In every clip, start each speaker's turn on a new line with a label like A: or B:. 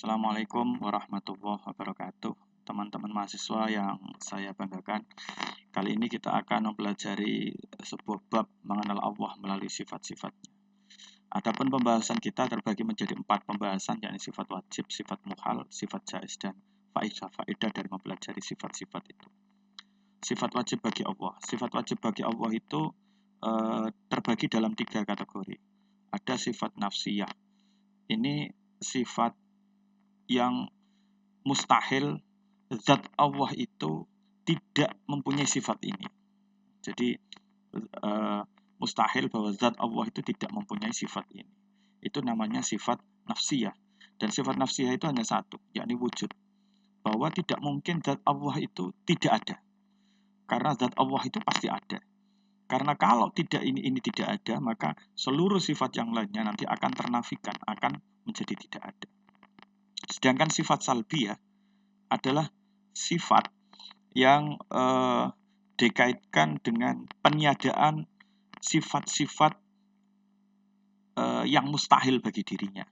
A: Assalamualaikum warahmatullahi wabarakatuh. Teman-teman mahasiswa yang saya banggakan, kali ini kita akan mempelajari sebuah bab mengenal Allah melalui sifat-sifatnya. Adapun pembahasan kita terbagi menjadi 4 pembahasan, yakni sifat wajib, sifat muhal, sifat jaiz, dan faedah dari mempelajari sifat-sifat itu. Sifat wajib bagi Allah. Sifat wajib bagi Allah itu terbagi dalam 3 kategori. Ada sifat nafsiyah. Ini sifat yang mustahil zat Allah itu tidak mempunyai sifat ini. Jadi mustahil bahwa zat Allah itu tidak mempunyai sifat ini. Itu namanya sifat nafsiyah. Dan sifat nafsiyah itu hanya satu, yakni wujud. Bahwa tidak mungkin zat Allah itu tidak ada. Karena zat Allah itu pasti ada. Karena kalau tidak ini tidak ada, maka seluruh sifat yang lainnya nanti akan ternafikan, akan menjadi tidak ada. Sedangkan sifat salbiyah adalah sifat yang dikaitkan dengan peniadaan sifat-sifat yang mustahil bagi dirinya,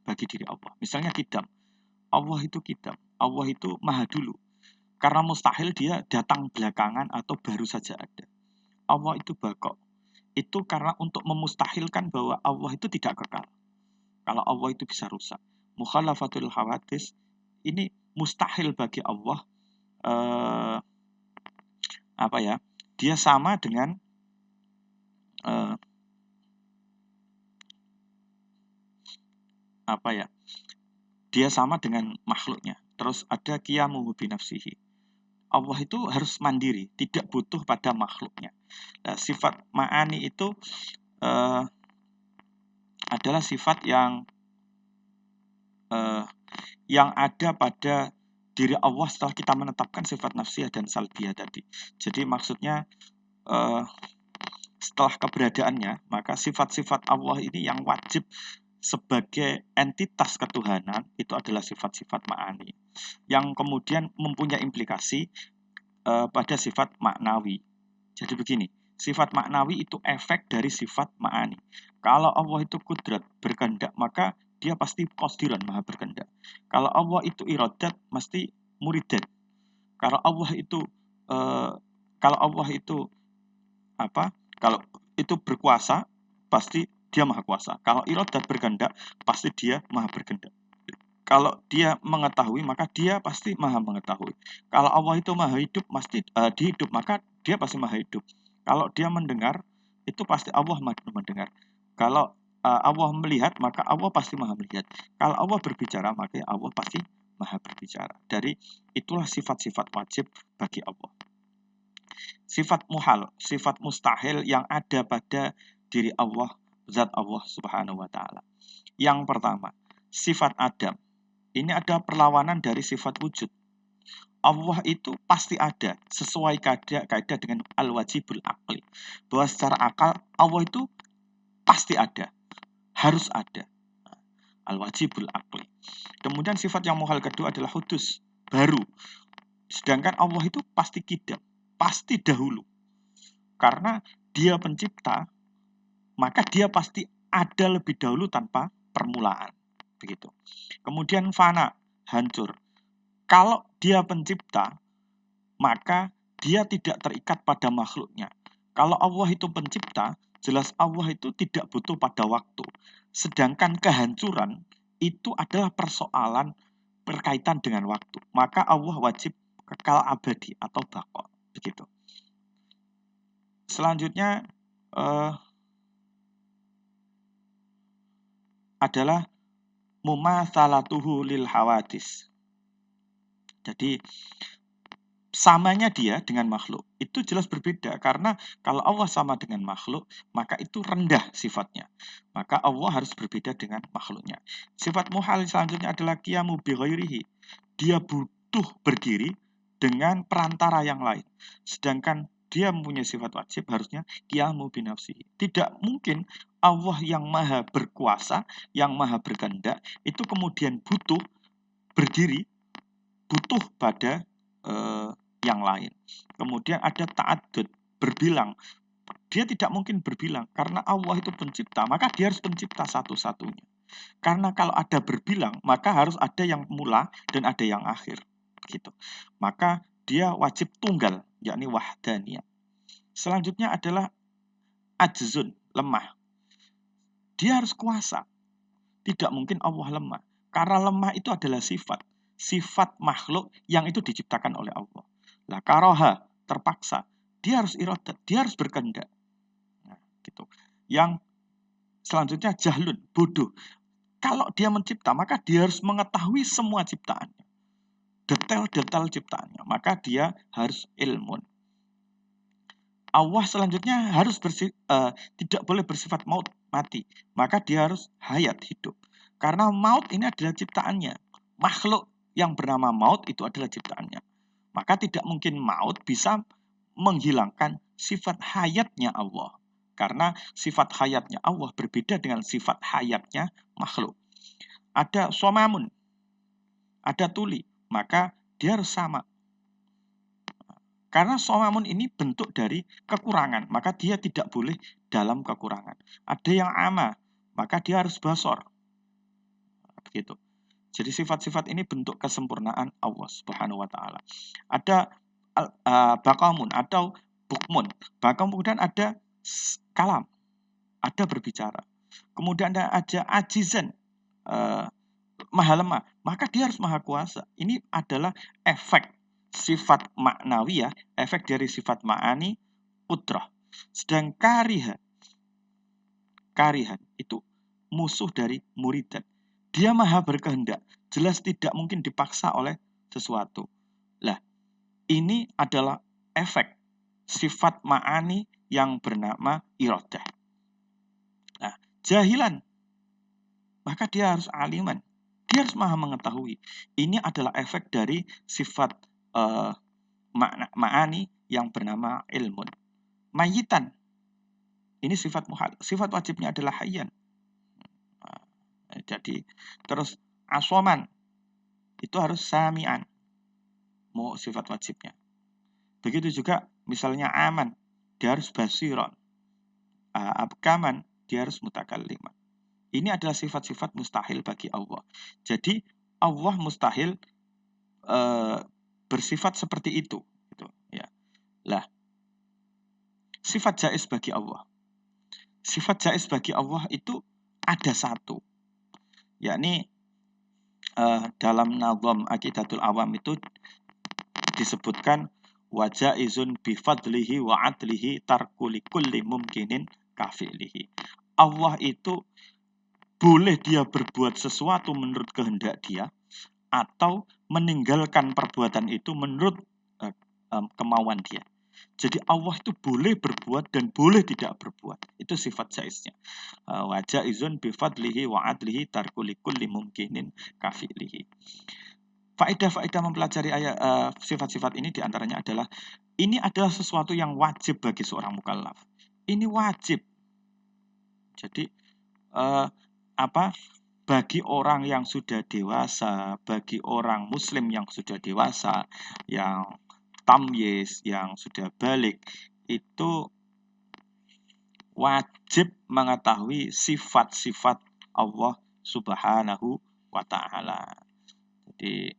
A: bagi diri Allah. Misalnya kidam. Allah itu kidam. Allah itu maha dulu. Karena mustahil dia datang belakangan atau baru saja ada. Allah itu baqo. Itu karena untuk memustahilkan bahwa Allah itu tidak kekal. Kalau Allah itu bisa rusak. Mukhalafatul hawadis ini mustahil bagi Allah dia sama dengan dia sama dengan makhluknya. Terus ada qiyamuhu binafsihi. Allah itu harus mandiri, tidak butuh pada makhluknya. Nah, sifat ma'ani itu adalah sifat yang ada pada diri Allah setelah kita menetapkan sifat nafsiyah dan salbiyah tadi. Jadi maksudnya setelah keberadaannya, maka sifat-sifat Allah ini yang wajib sebagai entitas ketuhanan itu adalah sifat-sifat ma'ani yang kemudian mempunyai implikasi pada sifat maknawi. Jadi begini, sifat maknawi itu efek dari sifat ma'ani. Kalau Allah itu kudrat, berkehendak, maka dia pasti qadiran, maha berkehendak. Kalau Allah itu iradat, mesti muridat. Kalau Allah itu kalau itu berkuasa, pasti dia maha kuasa. Kalau iradat berkehendak, pasti dia maha berkehendak. Kalau dia mengetahui, maka dia pasti maha mengetahui. Kalau Allah itu maha hidup, pasti dihidup, maka dia pasti maha hidup. Kalau dia mendengar, itu pasti Allah maha mendengar. Kalau Allah melihat, maka Allah pasti maha melihat. Kalau Allah berbicara, maka Allah pasti maha berbicara. Dari itulah sifat-sifat wajib bagi Allah. Sifat muhal, sifat mustahil yang ada pada diri Allah, zat Allah subhanahu wa ta'ala. Yang pertama, sifat Adam. Ini ada perlawanan dari sifat wujud. Allah itu pasti ada, sesuai kaidah dengan al-wajibul aqli. Bahwa secara akal, Allah itu pasti ada, harus ada. Al-wajibul aqli. Kemudian sifat yang muhal kedua adalah hudus, baru. Sedangkan Allah itu pasti qidam, pasti dahulu. Karena dia pencipta, maka dia pasti ada lebih dahulu tanpa permulaan. Begitu. Kemudian fana, hancur. Kalau dia pencipta, maka dia tidak terikat pada makhluknya. Kalau Allah itu pencipta, jelas Allah itu tidak butuh pada waktu. Sedangkan kehancuran itu adalah persoalan berkaitan dengan waktu. Maka Allah wajib kekal abadi atau baqo. Begitu. Selanjutnya adalah mumatsalatuhu lil hawadis. Jadi samanya dia dengan makhluk itu jelas berbeda, karena kalau Allah sama dengan makhluk, maka itu rendah sifatnya. Maka Allah harus berbeda dengan makhluknya. Sifat muhal selanjutnya adalah qiyamu bi ghairihi. Dia butuh berdiri dengan perantara yang lain. Sedangkan dia mempunyai sifat wajib, harusnya qiyamu bi nafsihi. Tidak mungkin Allah yang maha berkuasa, yang maha berkehendak, itu kemudian butuh berdiri, butuh pada yang lain. Kemudian ada ta'addud, berbilang. Dia tidak mungkin berbilang, karena Allah itu pencipta, maka dia harus pencipta satu-satunya. Karena kalau ada berbilang, maka harus ada yang mula dan ada yang akhir. Gitu. Maka dia wajib tunggal, yakni wahdaniyah. Selanjutnya adalah ajzun, lemah. Dia harus kuasa. Tidak mungkin Allah lemah. Karena lemah itu adalah sifat. Sifat makhluk yang itu diciptakan oleh Allah. Lah karoha, terpaksa. Dia harus iradat, dia harus berkehendak. Nah, gitu. Yang selanjutnya jahlun, bodoh. Kalau dia mencipta, maka dia harus mengetahui semua ciptaannya. Detail-detail ciptaannya. Maka dia harus ilmun. Allah selanjutnya harus tidak boleh bersifat maut, mati. Maka dia harus hayat, hidup. Karena maut ini adalah ciptaannya. Makhluk yang bernama maut itu adalah ciptaannya. Maka tidak mungkin maut bisa menghilangkan sifat hayatnya Allah. Karena sifat hayatnya Allah berbeda dengan sifat hayatnya makhluk. Ada somamun, ada tuli, maka dia harus sama. Karena somamun ini bentuk dari kekurangan, maka dia tidak boleh dalam kekurangan. Ada yang ama, maka dia harus basor. Begitu. Jadi sifat-sifat ini bentuk kesempurnaan Allah Subhanahu wa taala. Ada bakamun atau bukmun. Kemudian ada kalam, ada berbicara. Kemudian ada ajizan, maha lemah. Maka dia harus maha kuasa. Ini adalah efek sifat maknawi ya, efek dari sifat ma'ani udrah. Sedang karihan itu musuh dari muridan. Dia maha berkehendak, jelas tidak mungkin dipaksa oleh sesuatu. Lah, ini adalah efek sifat ma'ani yang bernama iradah. Nah, jahilan, maka dia harus aliman. Dia harus maha mengetahui. Ini adalah efek dari sifat ma'ani yang bernama ilmun. Mayitan, ini sifat muhal. Sifat wajibnya adalah hayyan. Jadi terus aswaman itu harus sami'an. Mau sifat wajibnya. Begitu juga misalnya aman, dia harus basiron. Abkaman, dia harus mutakalliman. Ini adalah sifat-sifat mustahil bagi Allah. Jadi Allah mustahil bersifat seperti itu. Gitu, ya. Lah, sifat jaiz bagi Allah. Sifat jaiz bagi Allah itu ada satu. Yakni dalam nazam Aqidatul Awam itu disebutkan wajah izun bifadlihi wa adlihi tarkuli kulli mumkinin kafilihi. Allah itu boleh dia berbuat sesuatu menurut kehendak dia atau meninggalkan perbuatan itu menurut kemauan dia. Jadi Allah itu boleh berbuat dan boleh tidak berbuat. Itu sifat jaiznya. Wajah izun bifadlihi wa adlihi tarkuli kulli mumkinin kafilihi. Faedah-faedah mempelajari sifat-sifat ini diantaranya adalah ini adalah sesuatu yang wajib bagi seorang mukallaf. Ini wajib. Jadi bagi orang yang sudah dewasa, bagi orang Muslim yang sudah dewasa, yang tamyiz, yang sudah balik, itu wajib mengetahui sifat-sifat Allah Subhanahu wa taala. Jadi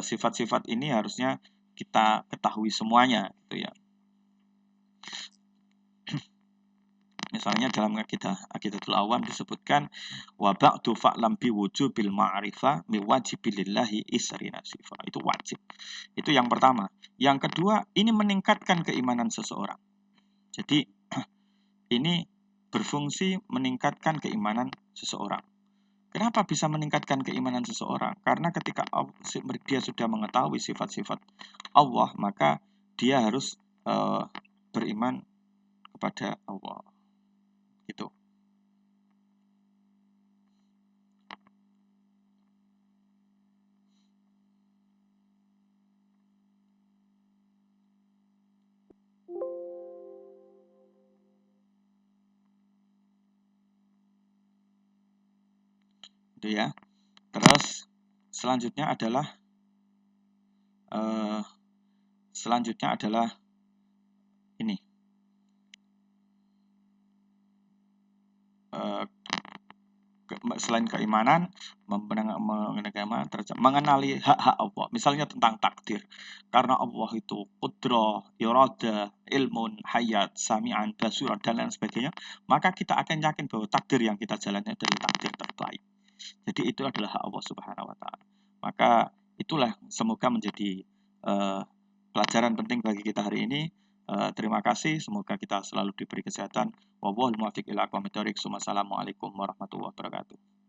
A: sifat-sifat ini harusnya kita ketahui semuanya gitu ya. Misalnya dalam Aqidatul Awam disebutkan wa ba'du fa'lam bi wujubil ma'rifah mi wajibilillahi isri nasifa. Itu wajib. Itu yang pertama. Yang kedua, ini meningkatkan keimanan seseorang. Jadi ini berfungsi meningkatkan keimanan seseorang. Kenapa bisa meningkatkan keimanan seseorang? Karena ketika dia sudah mengetahui sifat-sifat Allah, maka dia harus beriman kepada Allah. Gitu. Itu ya. Terus selanjutnya adalah ini selain keimanan, mengenali hak-hak Allah. Misalnya tentang takdir. Karena Allah itu qudrah, irada, ilmun, hayat, sami'an, basiran, dan lain sebagainya, maka kita akan yakin bahwa takdir yang kita jalani adalah takdir terbaik. Jadi itu adalah hak Allah Subhanahu wa taala. Maka itulah semoga menjadi pelajaran penting bagi kita hari ini. Terima kasih, semoga kita selalu diberi kesehatan. Wallahul muwaffiq ila aqwamit thoriq. Wassalamualaikum warahmatullahi wabarakatuh.